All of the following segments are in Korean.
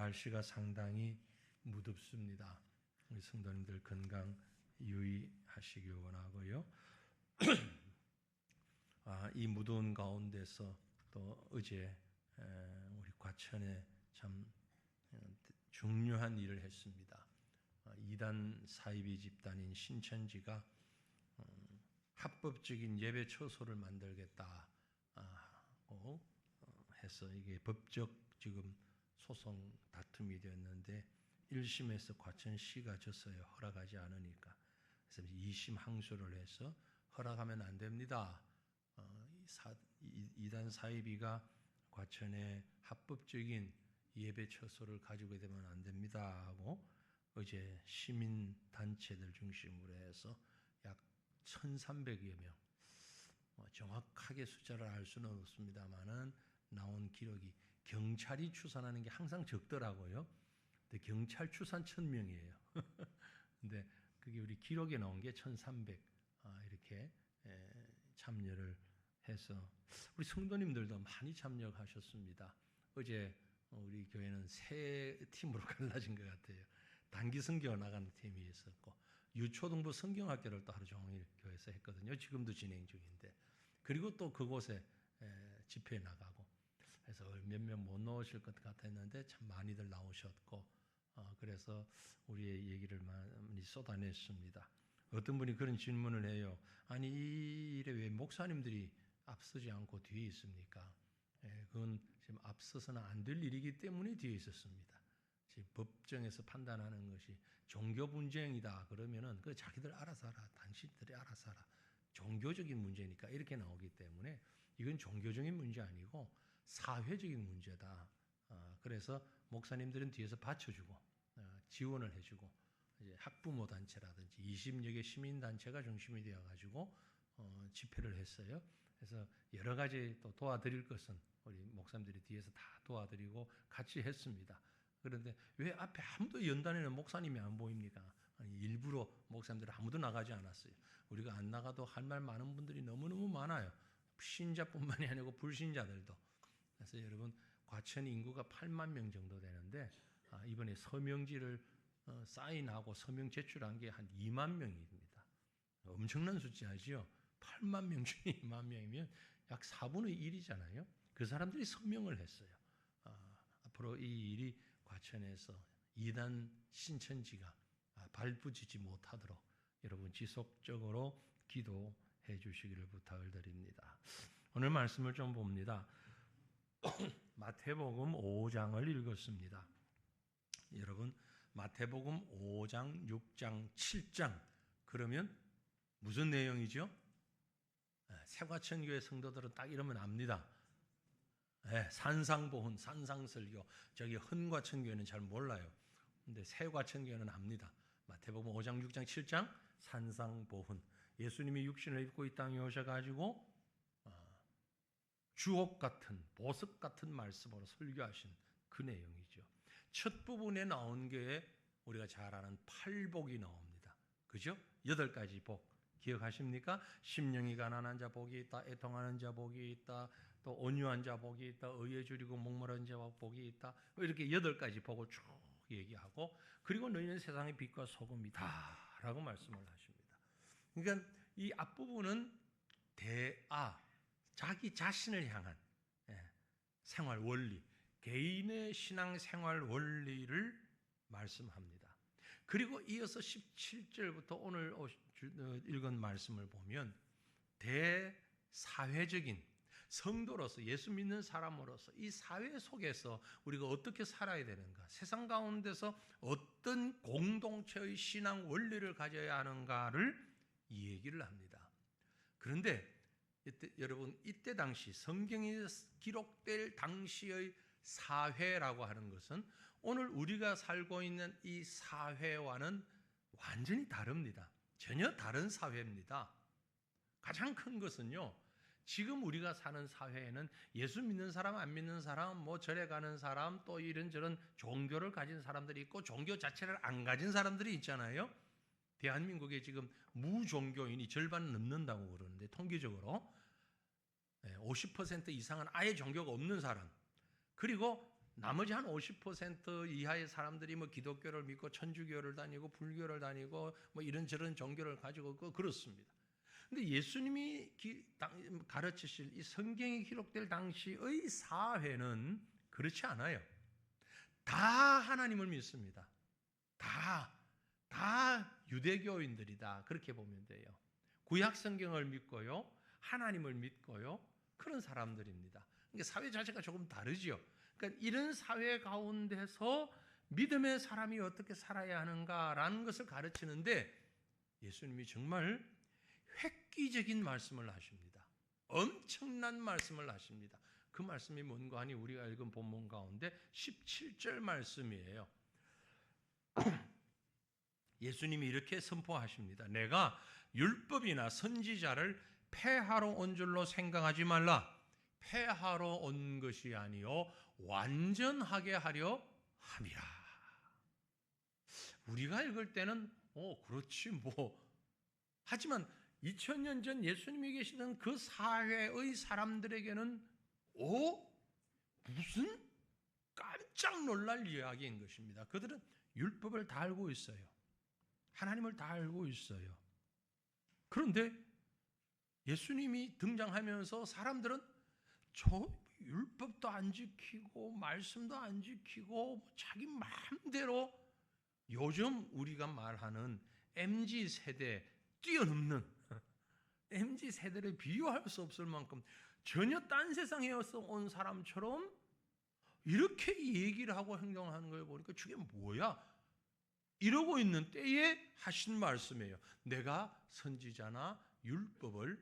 날씨가 상당히 무덥습니다. 우리 성도님들 건강 유의하시길 원하고요. 이 무더운 가운데서 또 어제 우리 과천에 참 중요한 일을 했습니다. 이단 사이비 집단인 신천지가 합법적인 예배 처소를 만들겠다고 해서 이게 법적 지금 소송 다툼이 되었는데 1심에서 과천시가 졌어요. 허락하지 않으니까. 그래서 2심 항소를 해서 허락하면 안 됩니다. 이단 사이비가 과천에 합법적인 예배 처소를 가지고 되면 안 됩니다 하고 어제 시민단체들 중심으로 해서 약 1,300여 명, 정확하게 숫자를 알 수는 없습니다만은 나온 기록이 경찰이 추산하는 게 항상 적더라고요. 근데 경찰 추산 1,000명이에요. 근데 그게 우리 기록에 나온 게 1,300 이렇게 참여를 해서 우리 성도님들도 많이 참여하셨습니다. 어제 우리 교회는 세 팀으로 갈라진 것 같아요. 단기 성경 나가는 팀이 있었고 유초등부 성경학교를 또 하루 종일 교회에서 했거든요. 지금도 진행 중인데 그리고 또 그곳에 집회에 나가고 그래서 몇몇 못 나오실 것 같았는데 참 많이들 나오셨고 그래서 우리의 얘기를 많이 쏟아냈습니다. 어떤 분이 그런 질문을 해요. 아니 이 일에 왜 목사님들이 앞서지 않고 뒤에 있습니까? 그건 지금 앞서서는 안 될 일이기 때문에 뒤에 있었습니다. 지금 법정에서 판단하는 것이 종교 분쟁이다 그러면은 그 자기들 알아서 하라, 당신들이 알아서 하라. 종교적인 문제니까 이렇게 나오기 때문에 이건 종교적인 문제 아니고 사회적인 문제다. 그래서 목사님들은 뒤에서 받쳐주고 지원을 해주고 이제 학부모 단체라든지 20여 개 시민 단체가 중심이 되어가지고 집회를 했어요. 그래서 여러 가지 또 도와드릴 것은 우리 목사님들이 뒤에서 다 도와드리고 같이 했습니다. 그런데 왜 앞에 아무도 연단에는 목사님이 안 보입니까? 아니, 일부러 목사님들 아무도 나가지 않았어요. 우리가 안 나가도 할 말 많은 분들이 너무너무 많아요. 신자뿐만이 아니고 불신자들도. 그래서 여러분 과천 인구가 8만 명 정도 되는데 이번에 서명지를 사인하고 서명 제출한 게 한 2만 명입니다. 엄청난 숫자죠. 8만 명 중에 2만 명이면 약 4분의 1이잖아요. 그 사람들이 서명을 했어요. 앞으로 이 일이 과천에서 이단 신천지가 발붙이지 못하도록 여러분 지속적으로 기도해 주시기를 부탁을 드립니다. 오늘 말씀을 좀 봅니다. 마태복음 5장을 읽었습니다. 여러분 마태복음 5장, 6장, 7장 그러면 무슨 내용이죠? 새과천교회 성도들은 딱 이러면 압니다. 산상보훈, 산상설교. 저기 헌과천교회는 잘 몰라요. 근데 새과천교회는 압니다. 마태복음 5장, 6장, 7장 산상보훈. 예수님이 육신을 입고 이 땅에 오셔가지고 주옥 같은 보석 같은 말씀으로 설교하신 그 내용이죠. 첫 부분에 나온 게 우리가 잘 아는 팔복이 나옵니다. 그죠? 8가지 복. 기억하십니까? 심령이 가난한 자 복이 있다. 애통하는 자 복이 있다. 또 온유한 자 복이 있다. 의에 줄이고 목마른 자 복이 있다. 이렇게 8가지 복을 쭉 얘기하고 그리고 너희는 세상의 빛과 소금이다 라고 말씀을 하십니다. 그러니까 이 앞부분은 자기 자신을 향한 생활 원리, 개인의 신앙 생활 원리를 말씀합니다. 그리고 이어서 17절부터 오늘 읽은 말씀을 보면 대사회적인 성도로서 예수 믿는 사람으로서 이 사회 속에서 우리가 어떻게 살아야 되는가, 세상 가운데서 어떤 공동체의 신앙 원리를 가져야 하는가를 이 얘기를 합니다. 그런데 여러분 이때 당시 성경이 기록될 당시의 사회라고 하는 것은 오늘 우리가 살고 있는 이 사회와는 완전히 다릅니다. 전혀 다른 사회입니다. 가장 큰 것은요, 지금 우리가 사는 사회에는 예수 믿는 사람, 안 믿는 사람, 뭐 절에 가는 사람, 또 이런저런 종교를 가진 사람들이 있고 종교 자체를 안 가진 사람들이 있잖아요. 대한민국에 지금 무종교인이 절반 넘는다고 그러는데 통계적으로 50% 이상은 아예 종교가 없는 사람, 그리고 나머지 한 50% 이하의 사람들이 뭐 기독교를 믿고 천주교를 다니고 불교를 다니고 뭐 이런저런 종교를 가지고 그렇습니다. 근데 예수님이 가르치실 이 성경이 기록될 당시의 사회는 그렇지 않아요. 다 하나님을 믿습니다. 다 유대교인들이다. 그렇게 보면 돼요. 구약 성경을 믿고요. 하나님을 믿고요. 그런 사람들입니다. 그러니까 사회 자체가 조금 다르죠. 그러니까 이런 사회 가운데서 믿음의 사람이 어떻게 살아야 하는가라는 것을 가르치는데 예수님이 정말 획기적인 말씀을 하십니다. 엄청난 말씀을 하십니다. 그 말씀이 뭔가 하니 우리가 읽은 본문 가운데 17절 말씀이에요. 예수님이 이렇게 선포하십니다. 내가 율법이나 선지자를 폐하러 온 줄로 생각하지 말라. 폐하러 온 것이 아니요 완전하게 하려 함이라. 우리가 읽을 때는 그렇지 뭐. 하지만 2000년 전 예수님이 계시던 그 사회의 사람들에게는 무슨 깜짝 놀랄 이야기인 것입니다. 그들은 율법을 다 알고 있어요. 하나님을 다 알고 있어요. 그런데 예수님이 등장하면서 사람들은 저 율법도 안 지키고 말씀도 안 지키고 자기 마음대로 요즘 우리가 말하는 MZ세대 뛰어넘는 MZ세대를 비교할 수 없을 만큼 전혀 딴 세상에서 온 사람처럼 이렇게 얘기를 하고 행동하는 걸 보니까 저게 뭐야? 이러고 있는 때에 하신 말씀이에요. 내가 선지자나 율법을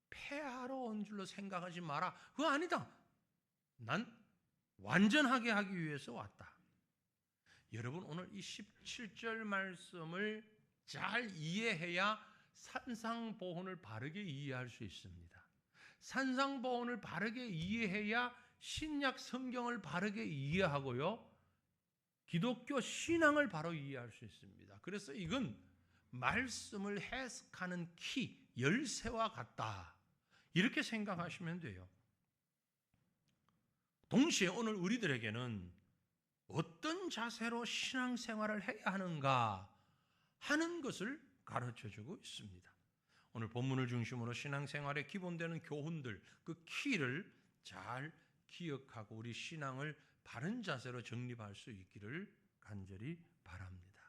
폐하러 온 줄로 생각하지 마라. 그거 아니다. 난 완전하게 하기 위해서 왔다. 여러분 오늘 이 17절 말씀을 잘 이해해야 산상보훈을 바르게 이해할 수 있습니다. 산상보훈을 바르게 이해해야 신약 성경을 바르게 이해하고요. 기독교 신앙을 바로 이해할 수 있습니다. 그래서 이건 말씀을 해석하는 키, 열쇠와 같다. 이렇게 생각하시면 돼요. 동시에 오늘 우리들에게는 어떤 자세로 신앙생활을 해야 하는가 하는 것을 가르쳐주고 있습니다. 오늘 본문을 중심으로 신앙생활에 기본되는 교훈들, 그 키를 잘 기억하고 우리 신앙을 바른 자세로 정립할 수 있기를 간절히 바랍니다.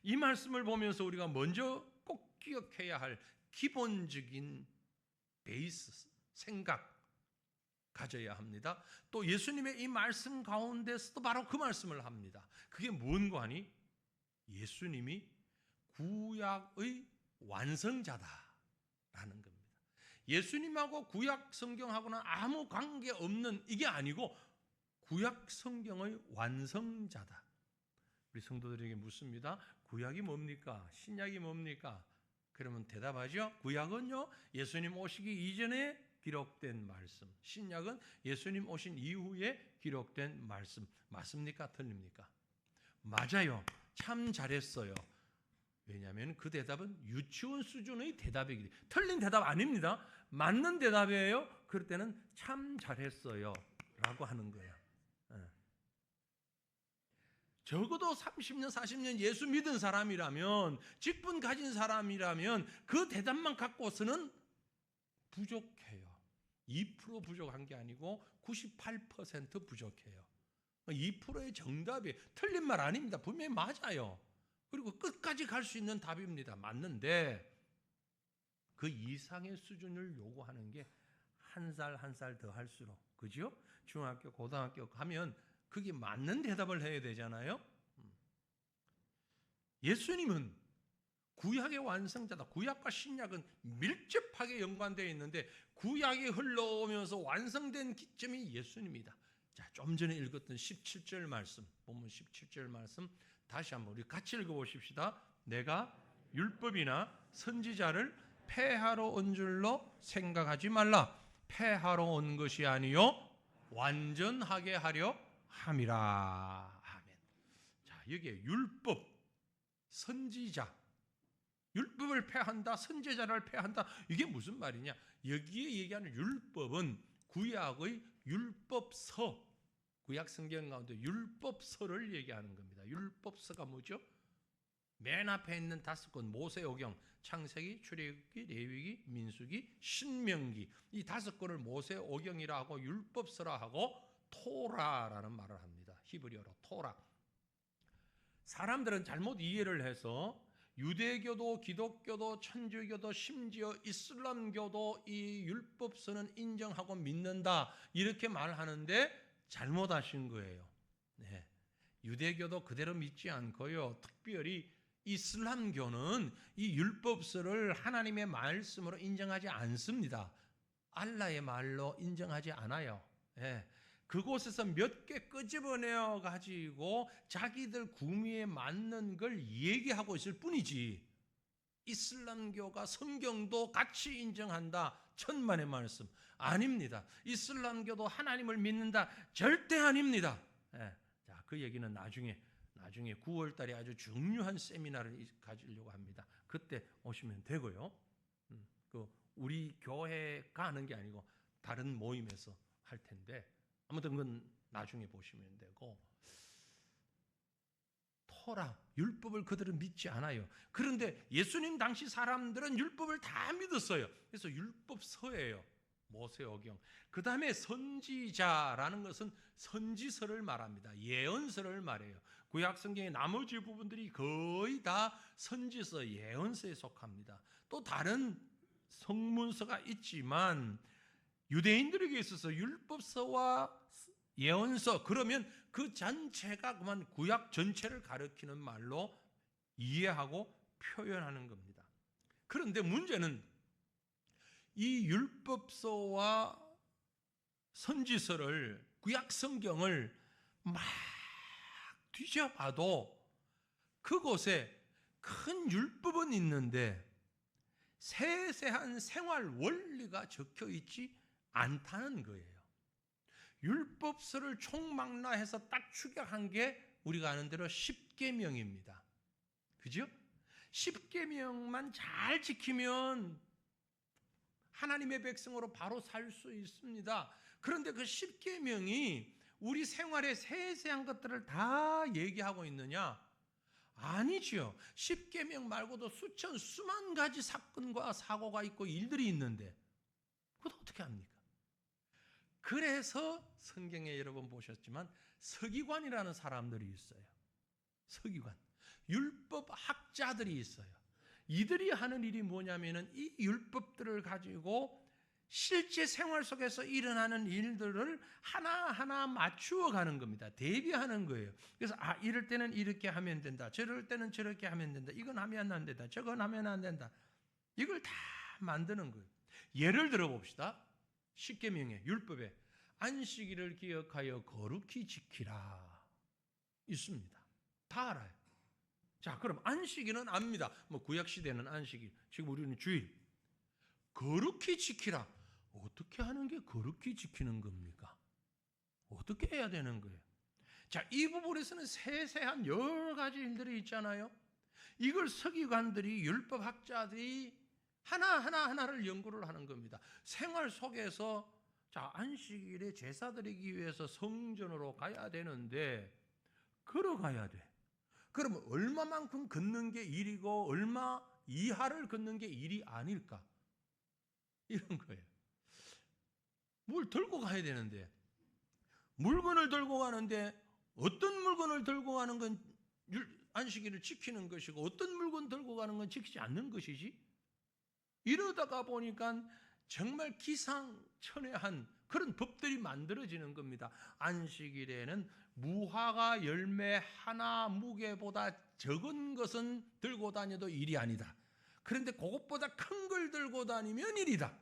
이 말씀을 보면서 우리가 먼저 꼭 기억해야 할 기본적인 베이스, 생각 가져야 합니다. 또 예수님의 이 말씀 가운데서도 바로 그 말씀을 합니다. 그게 뭔가 하니 예수님이 구약의 완성자다라는 겁니다. 예수님하고 구약 성경하고는 아무 관계없는 이게 아니고 구약 성경의 완성자다. 우리 성도들에게 묻습니다. 구약이 뭡니까? 신약이 뭡니까? 그러면 대답하죠. 구약은요, 예수님 오시기 이전에 기록된 말씀. 신약은 예수님 오신 이후에 기록된 말씀. 맞습니까? 틀립니까? 맞아요. 참 잘했어요. 왜냐하면 그 대답은 유치원 수준의 대답이기 때문에 틀린 대답 아닙니다. 맞는 대답이에요. 그럴 때는 참 잘했어요 라고 하는 거예요. 적어도 30년, 40년 예수 믿은 사람이라면, 직분 가진 사람이라면 그 대답만 갖고서는 부족해요. 2% 부족한 게 아니고 98% 부족해요. 2%의 정답이 틀린 말 아닙니다. 분명히 맞아요. 그리고 끝까지 갈 수 있는 답입니다. 맞는데 그 이상의 수준을 요구하는 게 한 살 한 살 더 할수록, 그죠? 중학교, 고등학교 가면 그게 맞는 대답을 해야 되잖아요. 예수님은 구약의 완성자다. 구약과 신약은 밀접하게 연관되어 있는데 구약이 흘러오면서 완성된 기점이 예수님이다. 자, 좀 전에 읽었던 17절 말씀, 본문 17절 말씀 다시 한번 우리 같이 읽어보십시다. 내가 율법이나 선지자를 폐하러 온 줄로 생각하지 말라. 폐하러 온 것이 아니요 완전하게 하려 함이라. 아멘. 자, 여기에 율법, 선지자, 율법을 폐한다, 선지자를 폐한다. 이게 무슨 말이냐? 여기에 얘기하는 율법은 구약의 율법서, 구약 성경 가운데 율법서를 얘기하는 겁니다. 율법서가 뭐죠? 맨 앞에 있는 5권 모세오경, 창세기, 출애굽기, 레위기, 민수기, 신명기, 이 5권을 모세오경이라 하고 율법서라 하고 토라라는 말을 합니다. 히브리어로 토라. 사람들은 잘못 이해를 해서 유대교도 기독교도 천주교도 심지어 이슬람교도 이 율법서는 인정하고 믿는다 이렇게 말하는데 잘못하신 거예요. 네. 유대교도 그대로 믿지 않고요. 특별히 이슬람교는 이 율법서를 하나님의 말씀으로 인정하지 않습니다. 알라의 말로 인정하지 않아요. 예. 그곳에서 몇 개 끄집어내어 가지고 자기들 구미에 맞는 걸 얘기하고 있을 뿐이지, 이슬람교가 성경도 같이 인정한다, 천만의 말씀 아닙니다. 이슬람교도 하나님을 믿는다, 절대 아닙니다. 예. 자, 그 얘기는 나중에 9월 달에 아주 중요한 세미나를 가지려고 합니다. 그때 오시면 되고요. 우리 교회가 하는 게 아니고 다른 모임에서 할 텐데 아무튼 그건 나중에 보시면 되고, 토라, 율법을 그들은 믿지 않아요. 그런데 예수님 당시 사람들은 율법을 다 믿었어요. 그래서 율법서예요. 모세오경. 그 다음에 선지자라는 것은 선지서를 말합니다. 예언서를 말해요. 구약 성경의 나머지 부분들이 거의 다 선지서, 예언서에 속합니다. 또 다른 성문서가 있지만 유대인들에게 있어서 율법서와 예언서, 그러면 그 전체가 그만 구약 전체를 가리키는 말로 이해하고 표현하는 겁니다. 그런데 문제는 이 율법서와 선지서를, 구약 성경을 막 뒤져봐도 그곳에 큰 율법은 있는데 세세한 생활 원리가 적혀 있지 않다는 거예요. 율법서를 총망라해서 딱 축약한 게 우리가 아는 대로 십계명입니다. 그죠? 십계명만 잘 지키면 하나님의 백성으로 바로 살 수 있습니다. 그런데 그 십계명이 우리 생활의 세세한 것들을 다 얘기하고 있느냐? 아니죠. 십계명 말고도 수만 가지 사건과 사고가 있고 일들이 있는데 그것도 어떻게 합니까? 그래서 성경에 여러분 보셨지만 서기관이라는 사람들이 있어요. 서기관, 율법 학자들이 있어요. 이들이 하는 일이 뭐냐면은 이 율법들을 가지고 실제 생활 속에서 일어나는 일들을 하나하나 맞추어 가는 겁니다. 대비하는 거예요. 그래서 이럴 때는 이렇게 하면 된다, 저럴 때는 저렇게 하면 된다, 이건 하면 안 된다, 저건 하면 안 된다, 이걸 다 만드는 거예요. 예를 들어 봅시다. 십계명에, 율법에 안식일을 기억하여 거룩히 지키라 있습니다. 다 알아요. 자, 그럼 안식일은 압니다. 뭐 구약 시대는 안식일, 지금 우리는 주일. 거룩히 지키라. 어떻게 하는 게 거룩히 지키는 겁니까? 어떻게 해야 되는 거예요? 자, 이 부분에서는 세세한 여러 가지 일들이 있잖아요. 이걸 서기관들이, 율법학자들이 하나를 연구를 하는 겁니다. 생활 속에서 자, 안식일에 제사 드리기 위해서 성전으로 가야 되는데 걸어가야 돼. 그러면 얼마만큼 걷는 게 일이고 얼마 이하를 걷는 게 일이 아닐까? 이런 거예요. 뭘 들고 가야 되는데, 물건을 들고 가는데 어떤 물건을 들고 가는 건 안식일을 지키는 것이고 어떤 물건 들고 가는 건 지키지 않는 것이지? 이러다가 보니까 정말 기상천외한 그런 법들이 만들어지는 겁니다. 안식일에는 무화과 열매 하나 무게보다 적은 것은 들고 다녀도 일이 아니다. 그런데 그것보다 큰 걸 들고 다니면 일이다.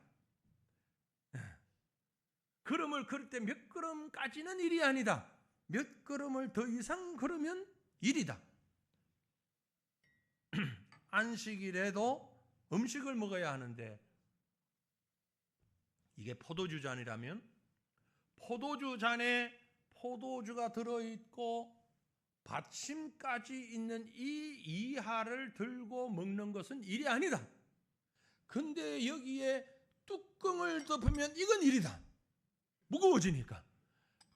걸음을 걸을 때 몇 걸음까지는 일이 아니다. 몇 걸음을 더 이상 걸으면 일이다. 안식일에도 음식을 먹어야 하는데 이게 포도주 잔이라면 포도주 잔에 포도주가 들어있고 받침까지 있는 이 이하를 들고 먹는 것은 일이 아니다. 근데 여기에 뚜껑을 덮으면 이건 일이다. 무거워지니까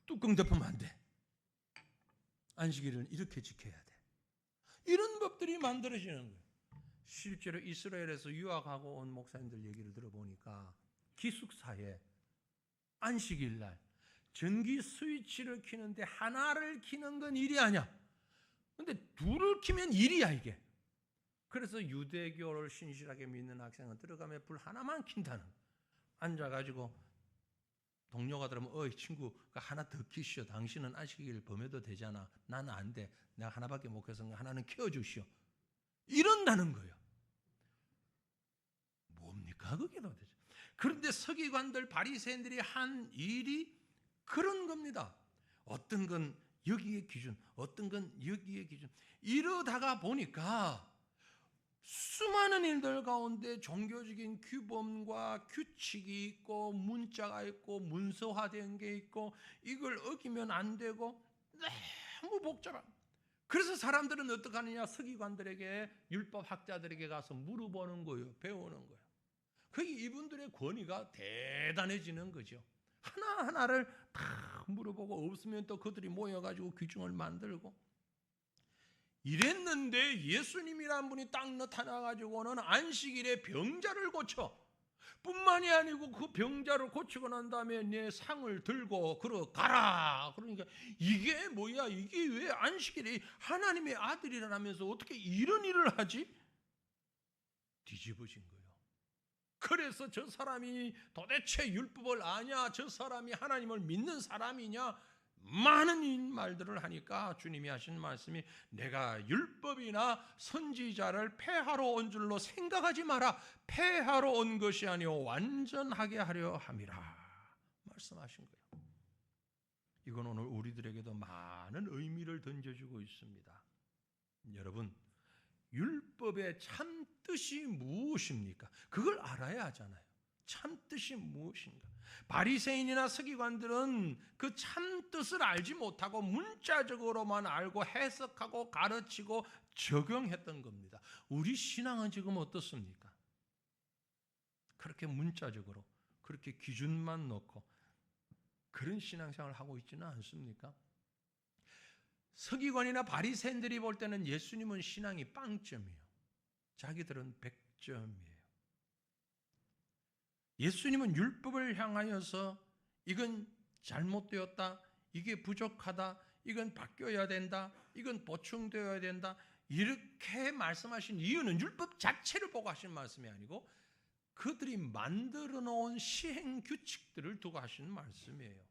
뚜껑 덮으면 안 돼. 안식일은 이렇게 지켜야 돼. 이런 법들이 만들어지는 거예요. 실제로 이스라엘에서 유학하고 온 목사님들 얘기를 들어보니까 기숙사에 안식일 날 전기 스위치를 켜는데 하나를 켜는 건 일이 아니야. 근데 둘을 켜면 일이야 이게. 그래서 유대교를 신실하게 믿는 학생은 들어가면 불 하나만 킨다는 거야. 앉아가지고 동료가 들으면 어이 친구가 하나 더 켜시오. 당신은 안식일 범해도 되잖아. 나는 안 돼. 내가 하나밖에 못 켜서 하나는 켜주시오. 이런다는 거예요. 뭡니까 그게 도대체. 그런데 서기관들 바리새인들이 한 일이 그런 겁니다. 어떤 건 여기에 기준, 어떤 건 여기에 기준. 이러다가 보니까 수많은 일들 가운데 종교적인 규범과 규칙이 있고 문자가 있고 문서화된 게 있고 이걸 어기면 안 되고 너무 복잡한. 그래서 사람들은 어떻게 하느냐, 서기관들에게 율법 학자들에게 가서 물어보는 거예요. 배우는 거예요. 그게 이분들의 권위가 대단해지는 거죠. 하나하나를 다 물어보고 없으면 또 그들이 모여가지고 규정을 만들고 이랬는데 예수님이란 분이 딱 나타나가지고는 안식일에 병자를 고쳐 뿐만이 아니고 그 병자를 고치고 난 다음에 내 상을 들고 가라. 그러니까 이게 뭐야, 이게 왜 안식일에 하나님의 아들이라면서 어떻게 이런 일을 하지? 뒤집어진 거예요. 그래서 저 사람이 도대체 율법을 아냐, 저 사람이 하나님을 믿는 사람이냐, 많은 말들을 하니까 주님이 하신 말씀이 내가 율법이나 선지자를 폐하러 온 줄로 생각하지 마라. 폐하러 온 것이 아니오 완전하게 하려 함이라 말씀하신 거예요. 이건 오늘 우리들에게도 많은 의미를 던져주고 있습니다. 여러분, 율법의 참 뜻이 무엇입니까? 그걸 알아야 하잖아요. 참 뜻이 무엇인가? 바리새인이나 서기관들은 그 참 뜻을 알지 못하고 문자적으로만 알고 해석하고 가르치고 적용했던 겁니다. 우리 신앙은 지금 어떻습니까? 그렇게 문자적으로 그렇게 기준만 놓고 그런 신앙생활을 하고 있지는 않습니까? 서기관이나 바리새인들이 볼 때는 예수님은 신앙이 빵점이에요. 자기들은 100점이에요. 예수님은 율법을 향하여서 이건 잘못되었다, 이게 부족하다, 이건 바뀌어야 된다, 이건 보충되어야 된다, 이렇게 말씀하신 이유는 율법 자체를 보고 하신 말씀이 아니고 그들이 만들어 놓은 시행 규칙들을 두고 하신 말씀이에요.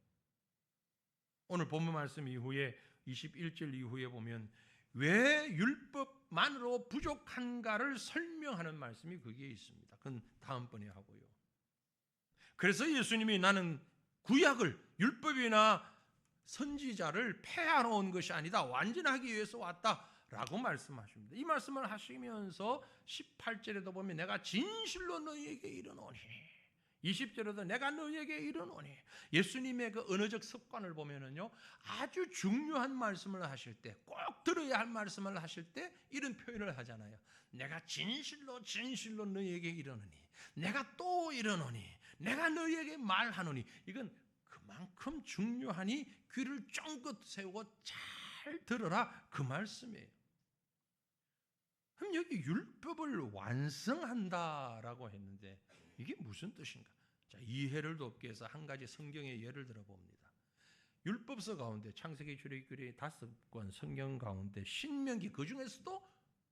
오늘 본문 말씀 이후에 21절 이후에 보면 왜 율법만으로 부족한가를 설명하는 말씀이 거기에 있습니다. 그건 다음번에 하고요. 그래서 예수님이 나는 구약을, 율법이나 선지자를 폐하러 온 것이 아니다, 완전하기 위해서 왔다라고 말씀하십니다. 이 말씀을 하시면서 18절에도 보면 내가 진실로 너희에게 이르노니, 20절에도 내가 너희에게 이르노니, 예수님의 그 언어적 습관을 보면은요, 아주 중요한 말씀을 하실 때, 꼭 들어야 할 말씀을 하실 때 이런 표현을 하잖아요. 내가 진실로 진실로 너희에게 이르노니, 내가 또 이르노니, 내가 너희에게 말하노니. 이건 그만큼 중요하니 귀를 쫑긋 세우고 잘 들어라, 그 말씀이에요. 그럼 여기 율법을 완성한다라고 했는데 이게 무슨 뜻인가? 자, 이해를 돕기 위해서 한 가지 성경의 예를 들어봅니다. 율법서 가운데 창세기, 출애굽기 5권 성경 가운데 신명기, 그 중에서도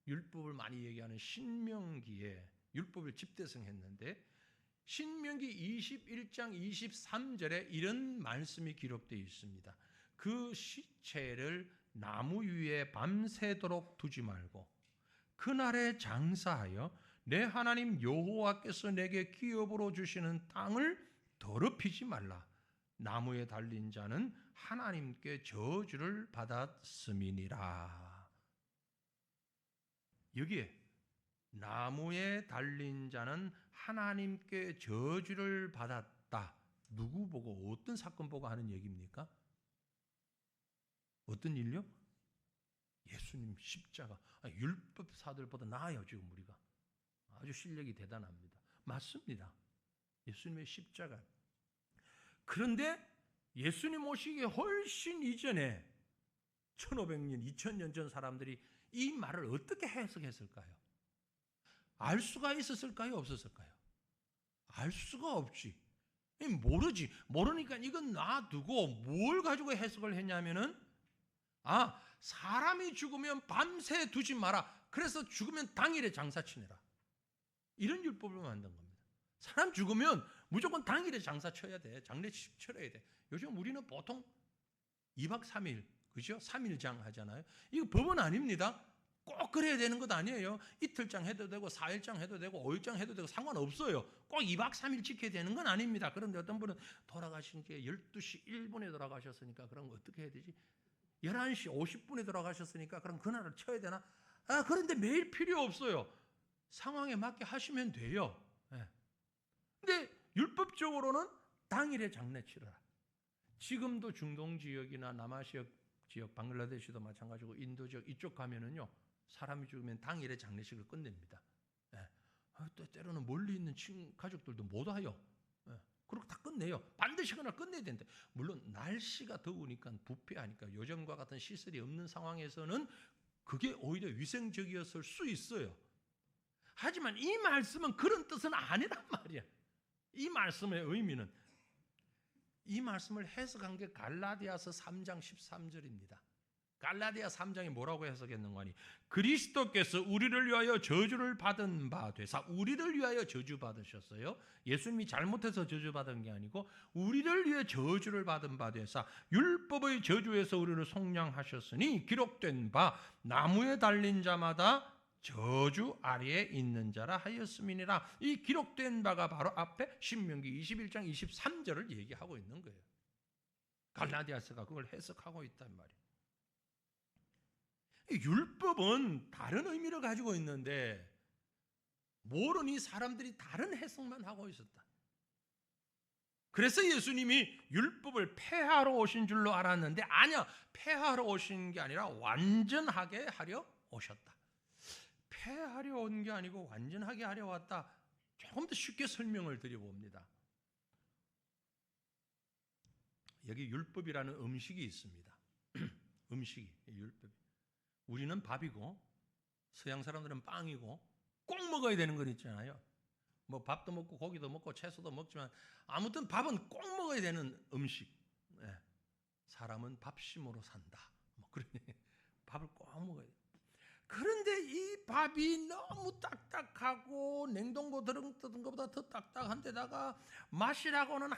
율법을 많이 얘기하는 신명기에 율법을 집대성했는데 신명기 21장 23절에 이런 말씀이 기록되어 있습니다. 그 시체를 나무 위에 밤새도록 두지 말고 그날에 장사하여 내 하나님 여호와께서 내게 기업으로 주시는 땅을 더럽히지 말라. 나무에 달린 자는 하나님께 저주를 받았음이니라. 여기에 나무에 달린 자는 하나님께 저주를 받았다. 누구 보고, 어떤 사건 보고 하는 얘기입니까? 어떤 일요? 예수님 십자가. 율법사들보다 나아요 지금 우리가. 아주 실력이 대단합니다. 맞습니다. 예수님의 십자가. 그런데 예수님 오시기 훨씬 이전에 1500년, 2000년 전 사람들이 이 말을 어떻게 해석했을까요? 알 수가 있었을까요? 없었을까요? 알 수가 없지. 모르지. 모르니까 이건 놔두고 뭘 가지고 해석을 했냐면은 사람이 죽으면 밤새 두지 마라. 그래서 죽으면 당일에 장사 치내라. 이런 율법을 만든 겁니다. 사람 죽으면 무조건 당일에 장사 쳐야 돼. 장례식 치러야 돼. 요즘 우리는 보통 2박 3일, 그죠? 3일장 하잖아요. 이거 법은 아닙니다. 꼭 그래야 되는 것 아니에요. 이틀장 해도 되고 4일장 해도 되고 5일장 해도 되고 상관없어요. 꼭 2박 3일 지켜야 되는 건 아닙니다. 그런데 어떤 분은 돌아가신 게 12시 1분에 돌아가셨으니까 그럼 어떻게 해야 되지? 11시 50분에 돌아가셨으니까 그럼 그날을 쳐야 되나? 그런데 매일 필요 없어요. 상황에 맞게 하시면 돼요. 근데 율법적으로는 당일에 장례 치러라. 지금도 중동 지역이나 남아시아 지역, 방글라데시도 마찬가지고 인도 지역 이쪽 가면은요, 사람이 죽으면 당일에 장례식을 끝냅니다. 또 때로는 멀리 있는 가족들도 못 와요. 그리고 다 끝내요. 반드시 그날 끝내야 된다. 물론 날씨가 더우니까 부패하니까 요즘과 같은 시설이 없는 상황에서는 그게 오히려 위생적이었을 수 있어요. 하지만 이 말씀은 그런 뜻은 아니란 말이야. 이 말씀의 의미는, 이 말씀을 해석한 게 갈라디아서 3장 13절입니다. 갈라디아 3장이 뭐라고 해석했는가 하니, 그리스도께서 우리를 위하여 저주를 받은 바 되사, 우리를 위하여 저주받으셨어요. 예수님이 잘못해서 저주받은 게 아니고 우리를 위해 저주를 받은 바 되사 율법의 저주에서 우리를 속량하셨으니 기록된 바 나무에 달린 자마다 저주 아래에 있는 자라 하였음이니라. 이 기록된 바가 바로 앞에 신명기 21장 23절을 얘기하고 있는 거예요. 갈라디아서가 그걸 해석하고 있단 말이에요. 율법은 다른 의미를 가지고 있는데 모르니 사람들이 다른 해석만 하고 있었다. 그래서 예수님이 율법을 폐하러 오신 줄로 알았는데 아니야, 폐하러 오신 게 아니라 완전하게 하려 오셨다. 폐하려 온 게 아니고 완전하게 하려 왔다. 조금 더 쉽게 설명을 드려봅니다. 여기 율법이라는 음식이 있습니다. 음식이, 율법. 우리는 밥이고 서양 사람들은 빵이고 꼭 먹어야 되는 건 있잖아요. 뭐 밥도 먹고 고기도 먹고 채소도 먹지만 아무튼 밥은 꼭 먹어야 되는 음식. 사람은 밥심으로 산다. 뭐 그러니 밥을 꼭 먹어야 돼. 그런데 이 밥이 너무 딱딱하고 냉동고 들은 것보다 더 딱딱한 데다가 맛이라고는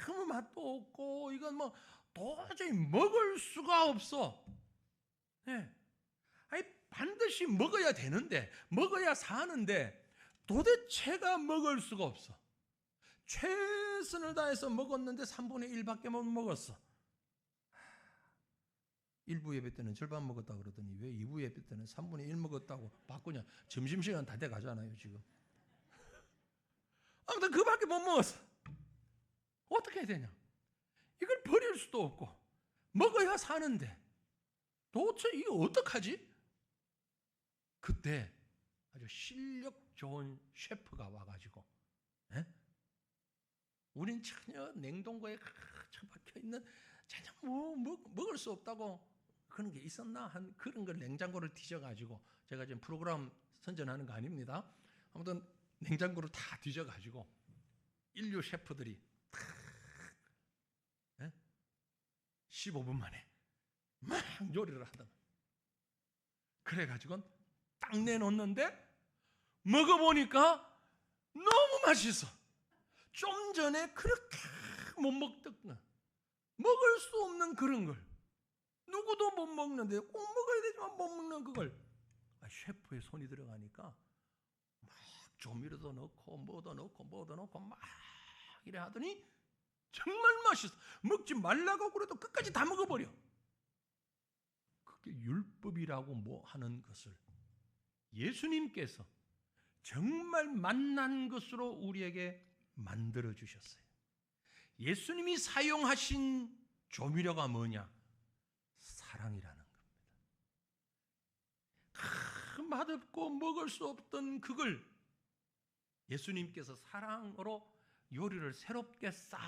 아무 맛도 없고 이건 뭐 도저히 먹을 수가 없어. 아니 반드시 먹어야 되는데, 먹어야 사는데 도대체가 먹을 수가 없어. 최선을 다해서 먹었는데 3분의 1밖에 못 먹었어. 1부 예배 때는 절반 먹었다 그러더니 왜 2부 예배 때는 3분의 1 먹었다고 바꾸냐. 점심시간 다 돼 가잖아요 지금. 아무튼 그밖에 못 먹었어. 어떻게 해야 되냐. 이걸 버릴 수도 없고 먹어야 사는데 도대체 이거 어떡하지? 그때 아주 실력 좋은 셰프가 와가지고 우린 전혀 냉동고에 처박혀 있는 전혀 먹을 수 없다고 그런 게 있었나? 한 그런 걸 냉장고를 뒤져가지고, 제가 지금 프로그램 선전하는 거 아닙니다. 아무튼 냉장고를 다 뒤져가지고 인류 셰프들이 15분 만에 막 요리를 하던. 그래가지고 딱 내놓는데 먹어보니까 너무 맛있어. 좀 전에 그렇게 못 먹던 거, 먹을 수 없는 그런 걸 누구도 못 먹는데 꼭 먹어야 되지만 못 먹는 그걸 셰프의 손이 들어가니까 막 조미료도 넣고 뭐도 넣고 막 이래 하더니 정말 맛있어. 먹지 말라고 그래도 끝까지 다 먹어버려. 그게 율법이라고 뭐 하는 것을 예수님께서 정말 만난 것으로 우리에게 만들어 주셨어요. 예수님이 사용하신 조미료가 뭐냐? 사랑이라는 겁니다. 맛없고 먹을 수 없던 그걸 예수님께서 사랑으로 요리를 새롭게 싹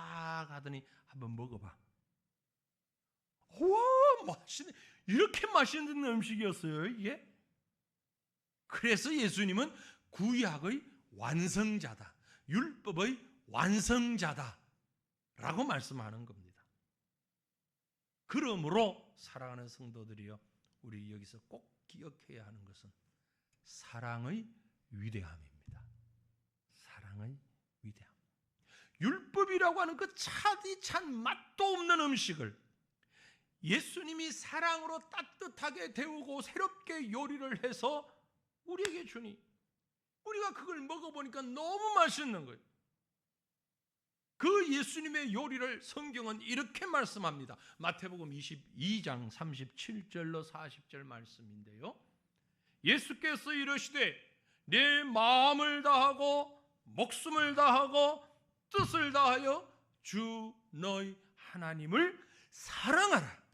하더니 한번 먹어봐. 우와, 맛있네. 이렇게 맛있는 음식이었어요, 이게. 그래서 예수님은 구약의 완성자다, 율법의 완성자다 라고 말씀하는 겁니다. 그러므로 사랑하는 성도들이여, 우리 여기서 꼭 기억해야 하는 것은 사랑의 위대함입니다. 사랑의 위대함. 율법이라고 하는 그 차디찬 맛도 없는 음식을 예수님이 사랑으로 따뜻하게 데우고 새롭게 요리를 해서 우리에게 주니 우리가 그걸 먹어보니까 너무 맛있는 거예요. 그 예수님의 요리를 성경은 이렇게 말씀합니다. 마태복음 22장 37절로 40절 말씀인데요, 예수께서 이르시되 내 마음을 다하고 목숨을 다하고 뜻을 다하여 주 너희 하나님을 사랑하라.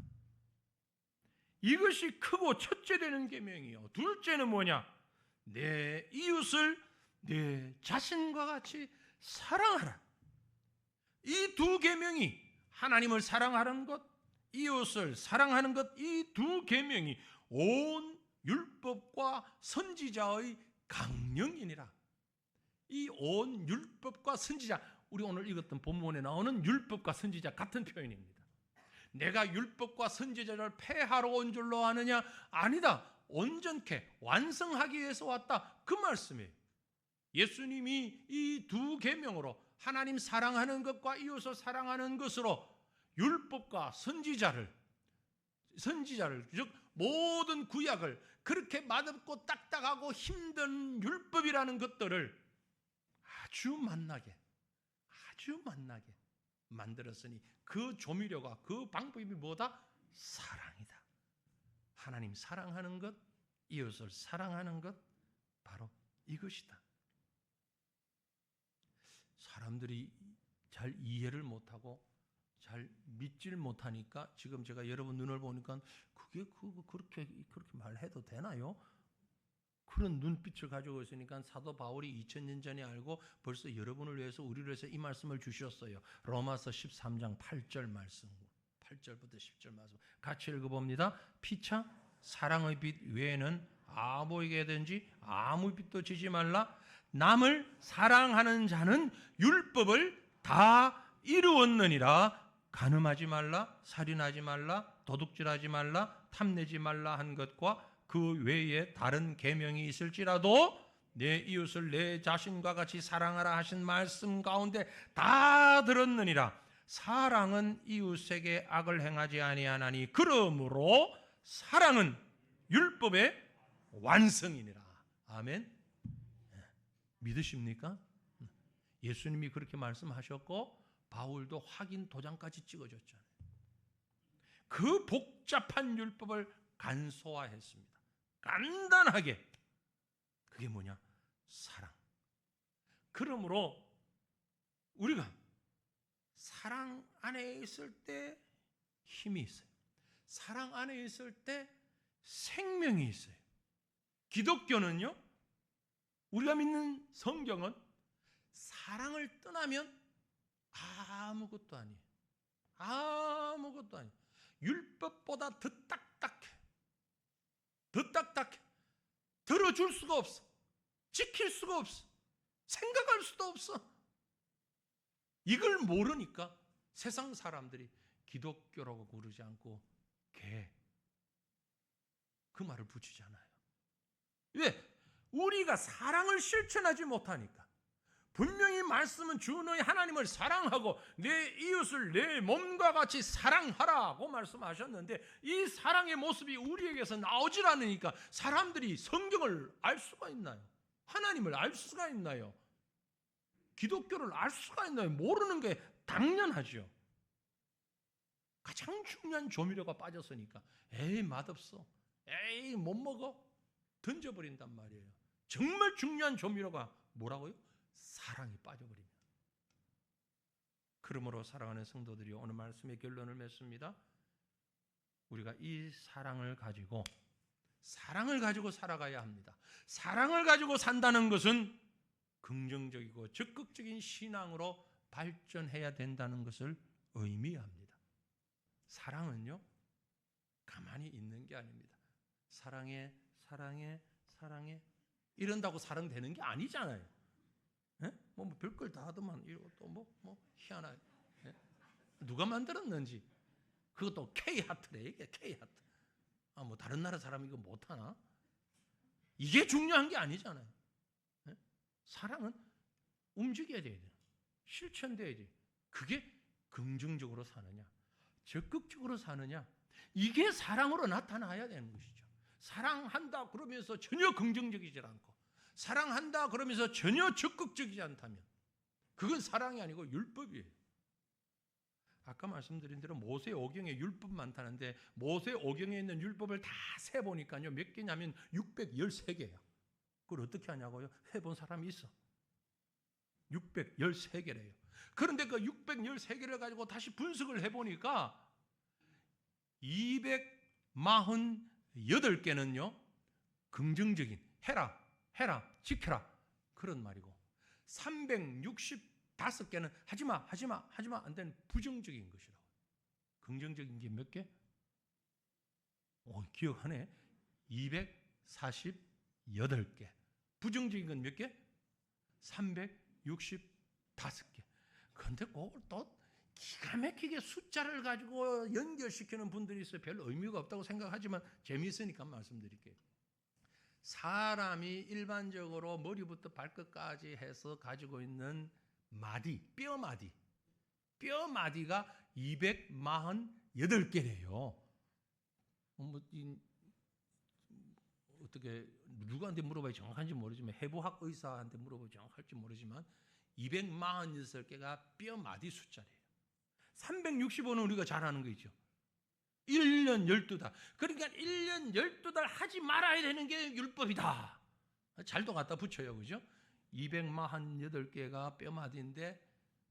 이것이 크고 첫째 되는 계명이요. 둘째는 뭐냐? 내 이웃을 내 자신과 같이 사랑하라. 이 두 계명이, 하나님을 사랑하는 것, 이웃을 사랑하는 것, 이 두 계명이 온 율법과 선지자의 강령이니라. 이 온 율법과 선지자, 우리 오늘 읽었던 본문에 나오는 율법과 선지자 같은 표현입니다. 내가 율법과 선지자를 폐하러 온 줄로 아느냐? 아니다. 온전케 완성하기 위해서 왔다. 그 말씀이에요. 예수님이 이 두 계명으로 하나님 사랑하는 것과 이웃을 사랑하는 것으로 율법과 선지자를 즉 모든 구약을, 그렇게 맛없고 딱딱하고 힘든 율법이라는 것들을 아주 맛나게 만들었으니 그 조미료가, 그 방법이 뭐다? 사랑이다. 하나님 사랑하는 것, 이웃을 사랑하는 것, 바로 이것이다. 사람들이 잘 이해를 못하고 잘 믿질 못하니까 지금 제가 여러분 눈을 보니까 그게 그렇게 말해도 되나요? 그런 눈빛을 가지고 있으니까 사도 바울이 2000년 전에 알고 벌써 여러분을 위해서, 우리를 위해서 이 말씀을 주셨어요. 로마서 13장 8절 말씀, 8절부터 10절 말씀 같이 읽어봅니다. 피차 사랑의 빛 외에는 아무에게든지 아무 빛도 지지 말라. 남을 사랑하는 자는 율법을 다 이루었느니라. 간음하지 말라, 살인하지 말라, 도둑질하지 말라, 탐내지 말라 한 것과 그 외에 다른 계명이 있을지라도 내 이웃을 내 자신과 같이 사랑하라 하신 말씀 가운데 다 들었느니라. 사랑은 이웃에게 악을 행하지 아니하나니 그러므로 사랑은 율법의 완성이니라. 아멘. 믿으십니까? 예수님이 그렇게 말씀하셨고 바울도 확인 도장까지 찍어줬잖아요. 그 복잡한 율법을 간소화했습니다. 간단하게. 그게 뭐냐? 사랑. 그러므로 우리가 사랑 안에 있을 때 힘이 있어요. 사랑 안에 있을 때 생명이 있어요. 기독교는요, 우리가 믿는 성경은 사랑을 떠나면 아무것도 아니에요. 아무것도 아니에요. 율법보다 더 딱딱해. 더 딱딱해. 들어줄 수가 없어. 지킬 수가 없어. 생각할 수도 없어. 이걸 모르니까 세상 사람들이 기독교라고 부르지 않고 그 말을 붙이잖아요. 왜? 우리가 사랑을 실천하지 못하니까. 분명히 말씀은 주 너희 하나님을 사랑하고 내 이웃을 내 몸과 같이 사랑하라고 말씀하셨는데 이 사랑의 모습이 우리에게서 나오질 않으니까 사람들이 성경을 알 수가 있나요? 하나님을 알 수가 있나요? 기독교를 알 수가 있나요? 모르는 게 당연하죠. 가장 중요한 조미료가 빠졌으니까 에이 맛없어, 에이 못 먹어, 던져버린단 말이에요. 정말 중요한 조미료가 뭐라고요? 사랑이 빠져버립니다. 그러므로 사랑하는 성도들이 오늘 말씀의 결론을 맺습니다. 우리가 이 사랑을 가지고 살아가야 합니다. 사랑을 가지고 산다는 것은 긍정적이고 적극적인 신앙으로 발전해야 된다는 것을 의미합니다. 사랑은요, 가만히 있는 게 아닙니다. 사랑해, 사랑해, 사랑해 이런다고 사랑되는 게 아니잖아요. 예? 뭐 별걸 다 하더만 이것도 뭐 희한하게. 예? 누가 만들었는지. 그것도 K-하트래. 이게 K-하트. 뭐 다른 나라 사람 이거 못하나? 이게 중요한 게 아니잖아요. 예? 사랑은 움직여야 돼요. 실천돼야 돼요. 그게 긍정적으로 사느냐, 적극적으로 사느냐, 이게 사랑으로 나타나야 되는 것이죠. 사랑한다 그러면서 전혀 긍정적이지 않고, 사랑한다 그러면서 전혀 적극적이지 않다면 그건 사랑이 아니고 율법이에요. 아까 말씀드린 대로 모세오경에 율법 많다는데 모세오경에 있는 율법을 다 세보니까요 몇 개냐면 613개예요. 그걸 어떻게 하냐고요? 해본 사람이 있어. 613개래요. 그런데 그 613개를 가지고 다시 분석을 해보니까 248개는요 긍정적인 해라 지켜라 그런 말이고 365개는 하지마 안 되는 부정적인 것이라고. 긍정적인 게 몇 개? 기억하네. 248개. 부정적인 건 몇 개? 365개. 그런데 그걸 또 기가 막히게 숫자를 가지고 연결시키는 분들이 있어요. 별 의미가 없다고 생각하지만 재미있으니까 말씀드릴게요. 사람이 일반적으로 머리부터 발끝까지 해서 가지고 있는 뼈마디가 248개래요. 어떻게 누구한테 물어봐야 정확한지 모르지만 해부학 의사한테 물어봐야 정확할지 모르지만 246개가 뼈마디 숫자래요. 365는 우리가 잘 아는 거 있죠. 1년 12달. 그러니까 1년 12달 하지 말아야 되는 게 율법이다. 잘도 갖다 붙여요. 그죠? 248개가 뼈마디인데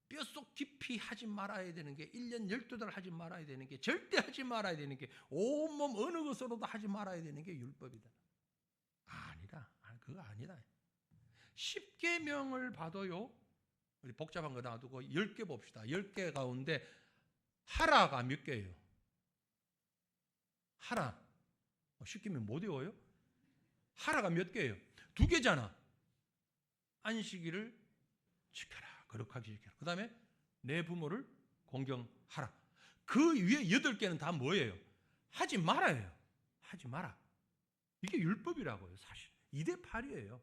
뼛속 깊이 하지 말아야 되는 게 1년 12달 하지 말아야 되는 게 절대 하지 말아야 되는 게 온몸 어느 것으로도 하지 말아야 되는 게 율법이다. 아니다. 그거 아니다. 10계명을 봐도요. 우리 복잡한 거 놔두고 10개 봅시다. 10개 가운데 하라가 몇 개예요? 하라. 10개면 못 외워요? 하라가 몇 개예요? 2개잖아. 안식일을 지켜라. 거룩하게 지켜라. 그 다음에 내 부모를 공경하라. 그 위에 8개는 다 뭐예요? 하지 말아요. 하지 마라. 이게 율법이라고요. 사실 2대 8이에요.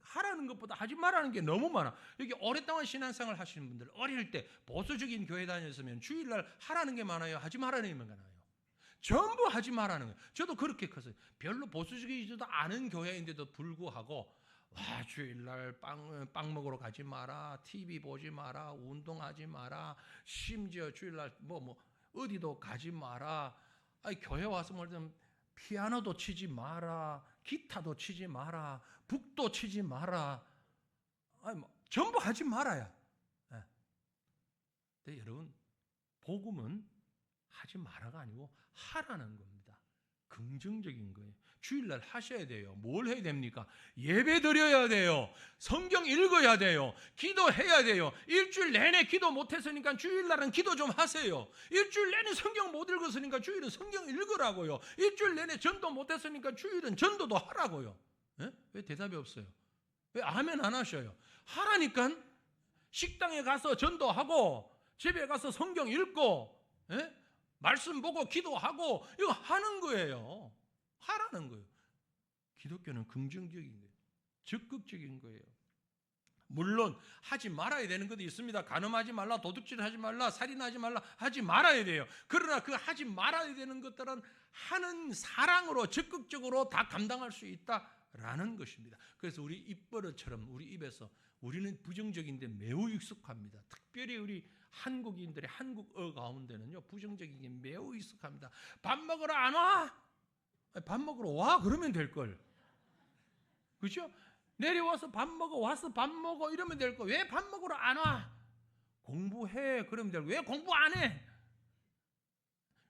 하라는 것보다 하지 말라는 게 너무 많아. 여기 오랫동안 신앙생활 하시는 분들 어릴 때 보수적인 교회 다녔으면 주일날 하라는 게 많아요? 하지 말라는 게 많아요? 전부 하지 말라는 거예요. 저도 그렇게 컸어요. 별로 보수적이지도 않은 교회인데도 불구하고 와 주일날 빵 먹으러 가지 마라, TV 보지 마라, 운동하지 마라, 심지어 주일날 뭐 어디도 가지 마라. 교회 와서 뭐 피아노도 치지 마라, 기타도 치지 마라, 북도 치지 마라. 전부 하지 말아야. 근데 여러분 복음은 하지 마라가 아니고 하라는 겁니다. 긍정적인 거예요. 주일날 하셔야 돼요. 뭘 해야 됩니까? 예배 드려야 돼요. 성경 읽어야 돼요. 기도해야 돼요. 일주일 내내 기도 못했으니까 주일날은 기도 좀 하세요. 일주일 내내 성경 못 읽었으니까 주일은 성경 읽으라고요. 일주일 내내 전도 못했으니까 주일은 전도도 하라고요. 왜 대답이 없어요? 왜 아멘 안 하셔요? 하라니까. 식당에 가서 전도하고 집에 가서 성경 읽고 말씀 보고 기도하고 이거 하는 거예요. 하라는 거예요. 기독교는 긍정적인 거예요. 적극적인 거예요. 물론 하지 말아야 되는 것도 있습니다. 간음하지 말라, 도둑질하지 말라, 살인하지 말라 하지 말아야 돼요. 그러나 그 하지 말아야 되는 것들은 하는 사랑으로 적극적으로 다 감당할 수 있다라는 것입니다. 그래서 우리 입버릇처럼 우리 입에서 우리는 부정적인데 매우 익숙합니다. 특별히 우리 한국인들의 한국어 가운데는요 부정적인 게 매우 익숙합니다. 밥 먹으러 안 와? 밥 먹으러 와 그러면 될걸. 그렇죠? 내려와서 밥 먹어, 와서 밥 먹어 이러면 될걸. 왜 밥 먹으러 안 와? 공부해 그러면 될걸. 왜 공부 안 해?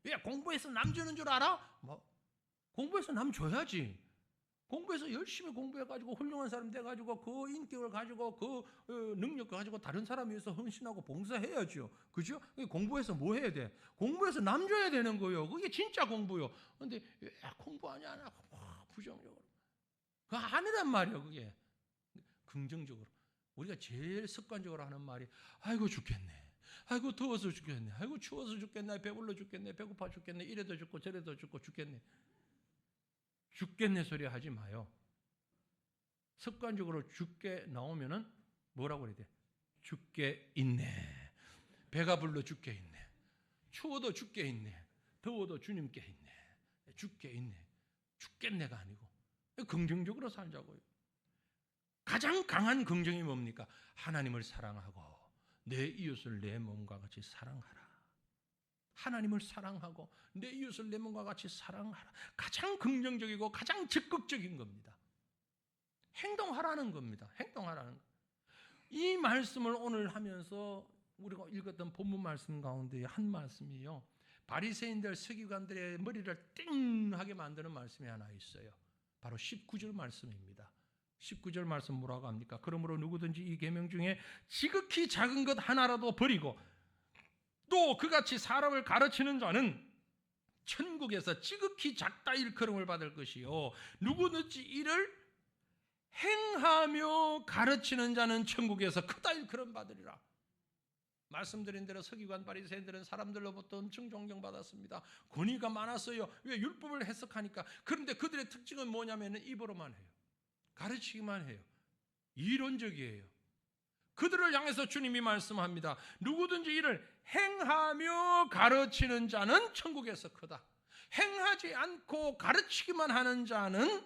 왜 공부해서 남 주는 줄 알아? 공부해서 남 줘야지. 공부해서 열심히 공부해가지고 훌륭한 사람 돼가지고 그 인격을 가지고 그 능력을 가지고 다른 사람 위해서 헌신하고 봉사해야죠. 그죠? 공부해서 뭐 해야 돼? 공부해서 남 줘야 되는 거예요. 그게 진짜 공부요. 근데 공부하냐 안 하고 부정적으로. 그거 아니란 말이에요. 그게 긍정적으로. 우리가 제일 습관적으로 하는 말이 아이고 죽겠네. 아이고 더워서 죽겠네. 아이고 추워서 죽겠네. 배불러 죽겠네. 배고파 죽겠네. 이래도 죽고 저래도 죽고 죽겠네. 죽겠네 소리 하지 마요. 습관적으로 죽게 나오면은 뭐라고 그래야 돼? 죽게 있네. 배가 불러 죽게 있네. 추워도 죽게 있네. 더워도 주님께 있네. 죽게 있네. 죽겠네가 아니고 긍정적으로 살자고요. 가장 강한 긍정이 뭡니까? 하나님을 사랑하고 내 이웃을 내 몸과 같이 사랑하라. 하나님을 사랑하고 내 이웃을 내 몸과 같이 사랑하라. 가장 긍정적이고 가장 적극적인 겁니다. 행동하라는 겁니다. 행동하라는 것. 이 말씀을 오늘 하면서 우리가 읽었던 본문 말씀 가운데 한 말씀이요. 바리새인들 서기관들의 머리를 띵하게 만드는 말씀이 하나 있어요. 바로 19절 말씀입니다. 19절 말씀 뭐라고 합니까? 그러므로 누구든지 이 계명 중에 지극히 작은 것 하나라도 버리고 또 그같이 사람을 가르치는 자는 천국에서 지극히 작다 일컬음을 받을 것이요 누구든지 이를 행하며 가르치는 자는 천국에서 크다 일컬음 받으리라. 말씀드린 대로 서기관 바리새인들은 사람들로부터 엄청 존경받았습니다. 권위가 많았어요. 왜? 율법을 해석하니까. 그런데 그들의 특징은 뭐냐면 입으로만 해요. 가르치기만 해요. 이론적이에요. 그들을 향해서 주님이 말씀합니다. 누구든지 이를 행하며 가르치는 자는 천국에서 크다. 행하지 않고 가르치기만 하는 자는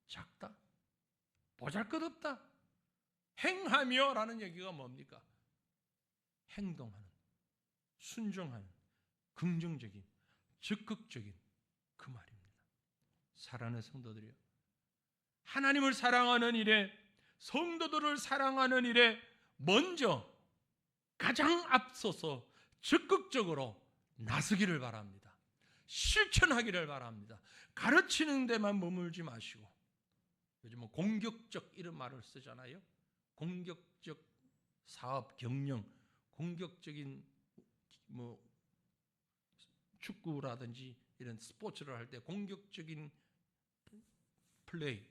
작다. 보잘것없다. 행하며라는 얘기가 뭡니까? 행동하는, 순종하는, 긍정적인, 적극적인 그 말입니다. 사랑하는 성도들이요, 하나님을 사랑하는 일에, 성도들을 사랑하는 일에 먼저 가장 앞서서 적극적으로 나서기를 바랍니다. 실천하기를 바랍니다. 가르치는 데만 머물지 마시고, 요즘은 공격적 이런 말을 쓰잖아요. 공격적 사업 경영, 공격적인 뭐 축구라든지 이런 스포츠를 할 때 공격적인 플레이,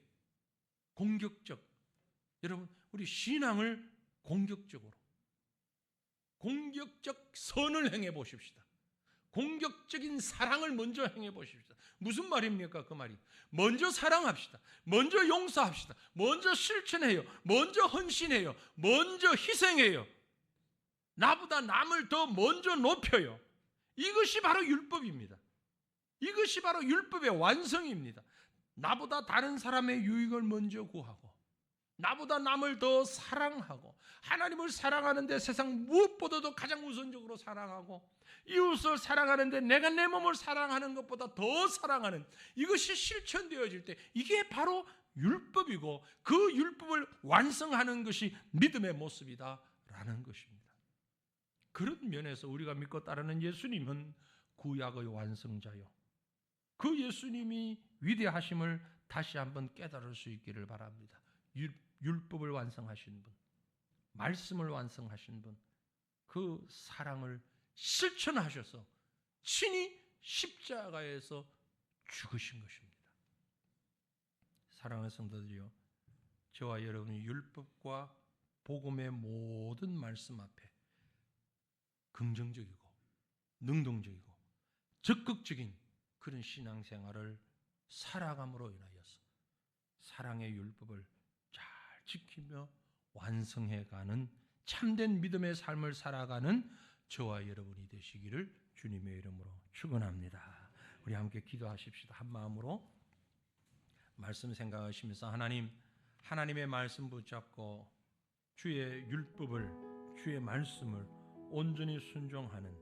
공격적. 여러분, 우리 신앙을 공격적으로, 공격적 선을 행해 보십시다. 공격적인 사랑을 먼저 행해 보십시다. 무슨 말입니까? 그 말이 먼저 사랑합시다. 먼저 용서합시다. 먼저 실천해요. 먼저 헌신해요. 먼저 희생해요. 나보다 남을 더 먼저 높여요. 이것이 바로 율법입니다. 이것이 바로 율법의 완성입니다. 나보다 다른 사람의 유익을 먼저 구하고, 나보다 남을 더 사랑하고, 하나님을 사랑하는데 세상 무엇보다도 가장 우선적으로 사랑하고, 이웃을 사랑하는데 내가 내 몸을 사랑하는 것보다 더 사랑하는, 이것이 실천되어질 때 이게 바로 율법이고, 그 율법을 완성하는 것이 믿음의 모습이다라는 것입니다. 그런 면에서 우리가 믿고 따르는 예수님은 구약의 완성자요, 그 예수님이 위대하심을 다시 한번 깨달을 수 있기를 바랍니다. 율법을 완성하신 분, 말씀을 완성하신 분, 그 사랑을 실천하셔서 친히 십자가에서 죽으신 것입니다. 사랑하는 성도들이요, 저와 여러분이 율법과 복음의 모든 말씀 앞에 긍정적이고 능동적이고 적극적인 그런 신앙생활을 살아감으로 인하여서 사랑의 율법을 잘 지키며 완성해가는 참된 믿음의 삶을 살아가는 저와 여러분이 되시기를 주님의 이름으로 축원합니다. 우리 함께 기도하십시다. 한 마음으로 말씀 생각하시면서 하나님의 말씀 붙잡고 주의 율법을, 주의 말씀을 온전히 순종하는,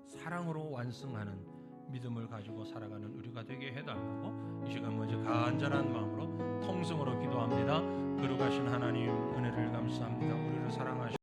사랑으로 완성하는 믿음을 가지고 살아가는 우리가 되게 해달라고 이 시간 먼저 간절한 마음으로 통성으로 기도합니다. 거룩하신 하나님, 은혜를 감사합니다. 우리를 사랑하시고